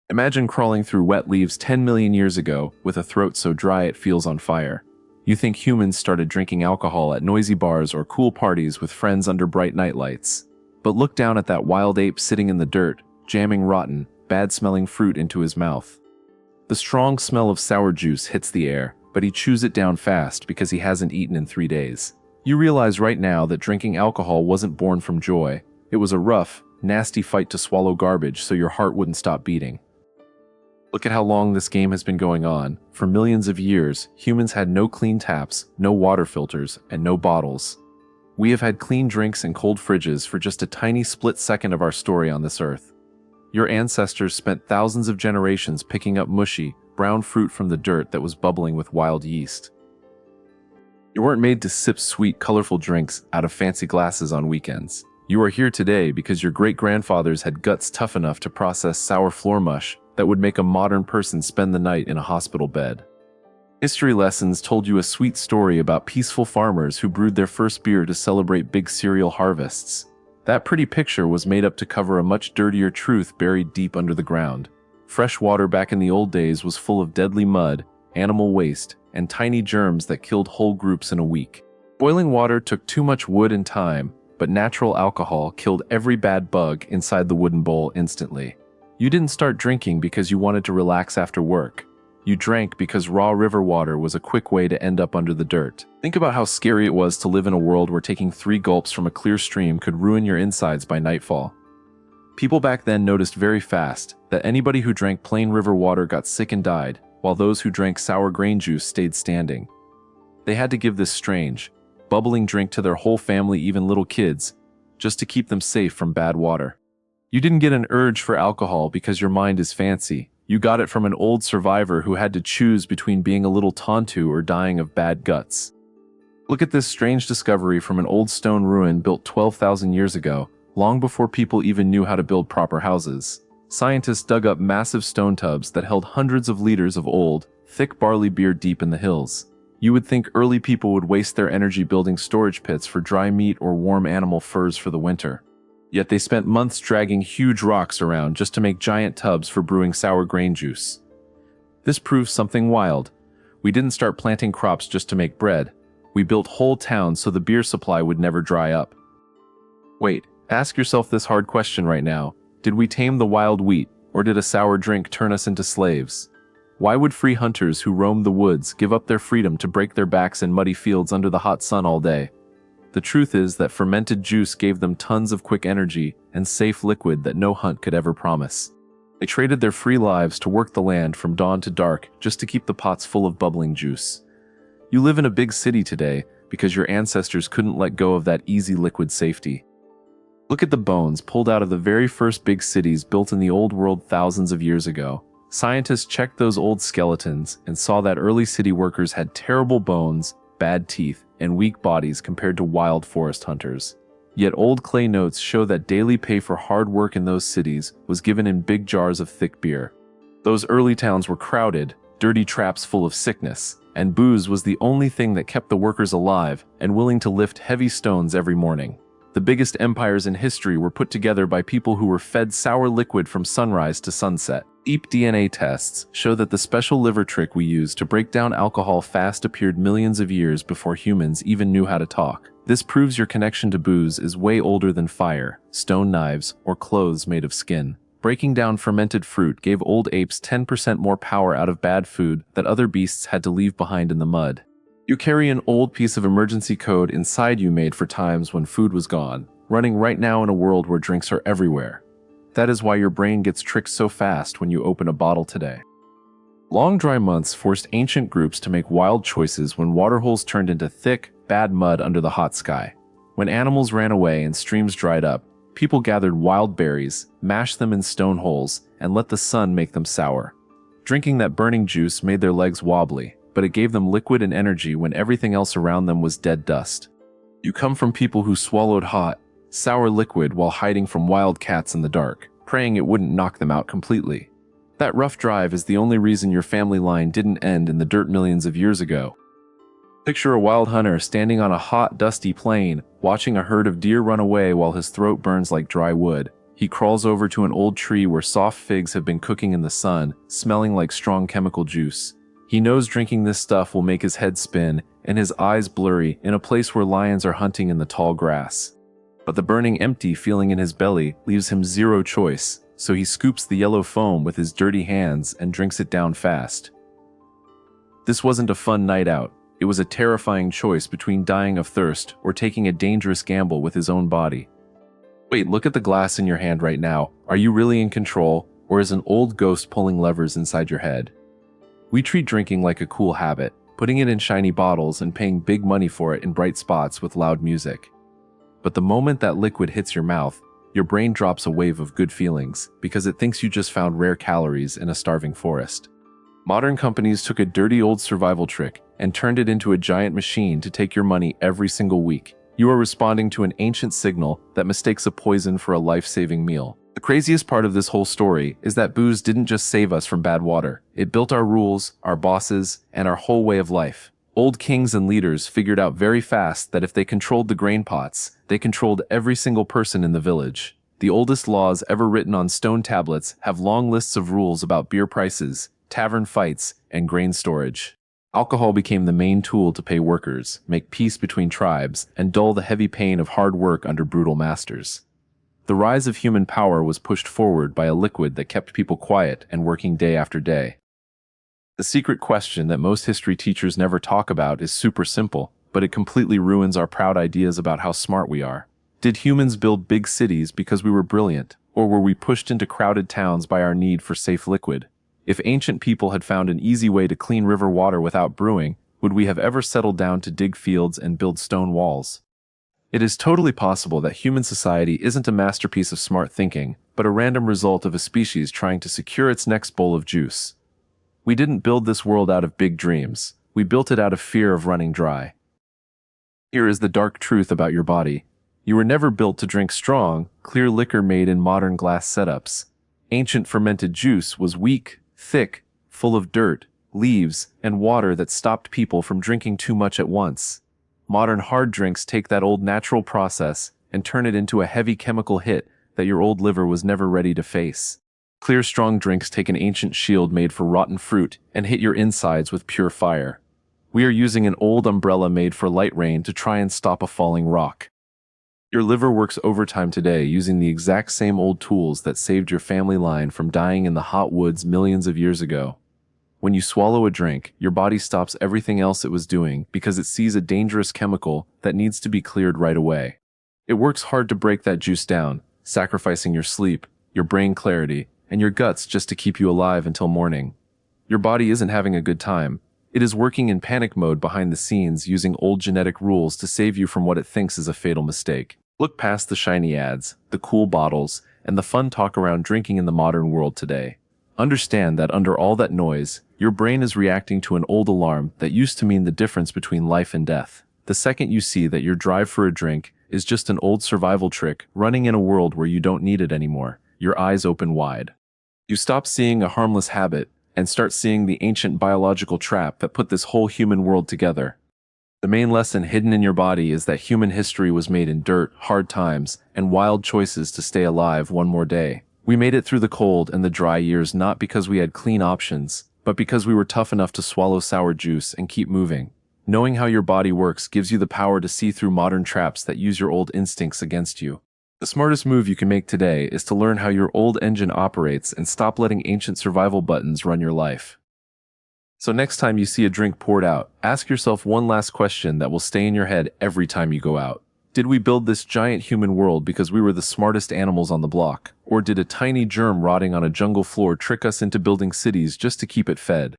Imagine crawling through wet leaves 10 million years ago with a throat so dry it feels on fire. You think humans started drinking alcohol at noisy bars or cool parties with friends under bright nightlights. But look down at that wild ape sitting in the dirt, jamming rotten, bad-smelling fruit into his mouth. The strong smell of sour juice hits the air, but he chews it down fast because he hasn't eaten in 3 days. You realize right now that drinking alcohol wasn't born from joy. It was a rough, nasty fight to swallow garbage so your heart wouldn't stop beating. Look at how long this game has been going on. For millions of years, humans had no clean taps, no water filters, and no bottles. We have had clean drinks and cold fridges for just a tiny split second of our story on this earth. Your ancestors spent thousands of generations picking up mushy, brown fruit from the dirt that was bubbling with wild yeast. You weren't made to sip sweet, colorful drinks out of fancy glasses on weekends. You are here today because your great-grandfathers had guts tough enough to process sour floor mush that would make a modern person spend the night in a hospital bed. History lessons told you a sweet story about peaceful farmers who brewed their first beer to celebrate big cereal harvests. That pretty picture was made up to cover a much dirtier truth buried deep under the ground. Fresh water back in the old days was full of deadly mud, animal waste, and tiny germs that killed whole groups in a week. Boiling water took too much wood and time, but natural alcohol killed every bad bug inside the wooden bowl instantly. You didn't start drinking because you wanted to relax after work. You drank because raw river water was a quick way to end up under the dirt. Think about how scary it was to live in a world where taking 3 gulps from a clear stream could ruin your insides by nightfall. People back then noticed very fast that anybody who drank plain river water got sick and died, while those who drank sour grain juice stayed standing. They had to give this strange, bubbling drink to their whole family, even little kids, just to keep them safe from bad water. You didn't get an urge for alcohol because your mind is fancy. You got it from an old survivor who had to choose between being a little tontu or dying of bad guts. Look at this strange discovery from an old stone ruin built 12,000 years ago, long before people even knew how to build proper houses. Scientists dug up massive stone tubs that held hundreds of liters of old, thick barley beer deep in the hills. You would think early people would waste their energy building storage pits for dry meat or warm animal furs for the winter. Yet they spent months dragging huge rocks around just to make giant tubs for brewing sour grain juice. This proves something wild. We didn't start planting crops just to make bread. We built whole towns so the beer supply would never dry up. Wait, ask yourself this hard question right now. Did we tame the wild wheat, or did a sour drink turn us into slaves? Why would free hunters who roamed the woods give up their freedom to break their backs in muddy fields under the hot sun all day? The truth is that fermented juice gave them tons of quick energy and safe liquid that no hunt could ever promise. They traded their free lives to work the land from dawn to dark just to keep the pots full of bubbling juice. You live in a big city today because your ancestors couldn't let go of that easy liquid safety. Look at the bones pulled out of the very first big cities built in the old world thousands of years ago. Scientists checked those old skeletons and saw that early city workers had terrible bones, bad teeth, and weak bodies compared to wild forest hunters. Yet old clay notes show that daily pay for hard work in those cities was given in big jars of thick beer. Those early towns were crowded, dirty traps full of sickness, and booze was the only thing that kept the workers alive and willing to lift heavy stones every morning. The biggest empires in history were put together by people who were fed sour liquid from sunrise to sunset. Deep DNA tests show that the special liver trick we use to break down alcohol fast appeared millions of years before humans even knew how to talk. This proves your connection to booze is way older than fire, stone knives, or clothes made of skin. Breaking down fermented fruit gave old apes 10% more power out of bad food that other beasts had to leave behind in the mud. You carry an old piece of emergency code inside you made for times when food was gone, running right now in a world where drinks are everywhere. That is why your brain gets tricked so fast when you open a bottle today. Long dry months forced ancient groups to make wild choices when waterholes turned into thick, bad mud under the hot sky. When animals ran away and streams dried up, people gathered wild berries, mashed them in stone holes, and let the sun make them sour. Drinking that burning juice made their legs wobbly, but it gave them liquid and energy when everything else around them was dead dust. You come from people who swallowed hot, sour liquid while hiding from wild cats in the dark, praying it wouldn't knock them out completely. That rough drive is the only reason your family line didn't end in the dirt millions of years ago. Picture a wild hunter standing on a hot, dusty plain, watching a herd of deer run away while his throat burns like dry wood. He crawls over to an old tree where soft figs have been cooking in the sun, smelling like strong chemical juice. He knows drinking this stuff will make his head spin and his eyes blurry in a place where lions are hunting in the tall grass. But the burning empty feeling in his belly leaves him zero choice, so he scoops the yellow foam with his dirty hands and drinks it down fast. This wasn't a fun night out. It was a terrifying choice between dying of thirst or taking a dangerous gamble with his own body. Wait, look at the glass in your hand right now. Are you really in control, or is an old ghost pulling levers inside your head? We treat drinking like a cool habit, putting it in shiny bottles and paying big money for it in bright spots with loud music. But the moment that liquid hits your mouth, your brain drops a wave of good feelings because it thinks you just found rare calories in a starving forest. Modern companies took a dirty old survival trick and turned it into a giant machine to take your money every single week. You are responding to an ancient signal that mistakes a poison for a life-saving meal. The craziest part of this whole story is that booze didn't just save us from bad water. It built our rules, our bosses, and our whole way of life. Old kings and leaders figured out very fast that if they controlled the grain pots, they controlled every single person in the village. The oldest laws ever written on stone tablets have long lists of rules about beer prices, tavern fights, and grain storage. Alcohol became the main tool to pay workers, make peace between tribes, and dull the heavy pain of hard work under brutal masters. The rise of human power was pushed forward by a liquid that kept people quiet and working day after day. The secret question that most history teachers never talk about is super simple, but it completely ruins our proud ideas about how smart we are. Did humans build big cities because we were brilliant, or were we pushed into crowded towns by our need for safe liquid? If ancient people had found an easy way to clean river water without brewing, would we have ever settled down to dig fields and build stone walls? It is totally possible that human society isn't a masterpiece of smart thinking, but a random result of a species trying to secure its next bowl of juice. We didn't build this world out of big dreams. We built it out of fear of running dry. Here is the dark truth about your body. You were never built to drink strong, clear liquor made in modern glass setups. Ancient fermented juice was weak, thick, full of dirt, leaves, and water that stopped people from drinking too much at once. Modern hard drinks take that old natural process and turn it into a heavy chemical hit that your old liver was never ready to face. Clear, strong drinks take an ancient shield made for rotten fruit and hit your insides with pure fire. We are using an old umbrella made for light rain to try and stop a falling rock. Your liver works overtime today using the exact same old tools that saved your family line from dying in the hot woods millions of years ago. When you swallow a drink, your body stops everything else it was doing because it sees a dangerous chemical that needs to be cleared right away. It works hard to break that juice down, sacrificing your sleep, your brain clarity, and your guts just to keep you alive until morning. Your body isn't having a good time. It is working in panic mode behind the scenes using old genetic rules to save you from what it thinks is a fatal mistake. Look past the shiny ads, the cool bottles, and the fun talk around drinking in the modern world today. Understand that under all that noise, your brain is reacting to an old alarm that used to mean the difference between life and death. The second you see that your drive for a drink is just an old survival trick running in a world where you don't need it anymore, your eyes open wide. You stop seeing a harmless habit and start seeing the ancient biological trap that put this whole human world together. The main lesson hidden in your body is that human history was made in dirt, hard times, and wild choices to stay alive one more day. We made it through the cold and the dry years not because we had clean options, but because we were tough enough to swallow sour juice and keep moving. Knowing how your body works gives you the power to see through modern traps that use your old instincts against you. The smartest move you can make today is to learn how your old engine operates and stop letting ancient survival buttons run your life. So next time you see a drink poured out, ask yourself one last question that will stay in your head every time you go out. Did we build this giant human world because we were the smartest animals on the block? Or did a tiny germ rotting on a jungle floor trick us into building cities just to keep it fed?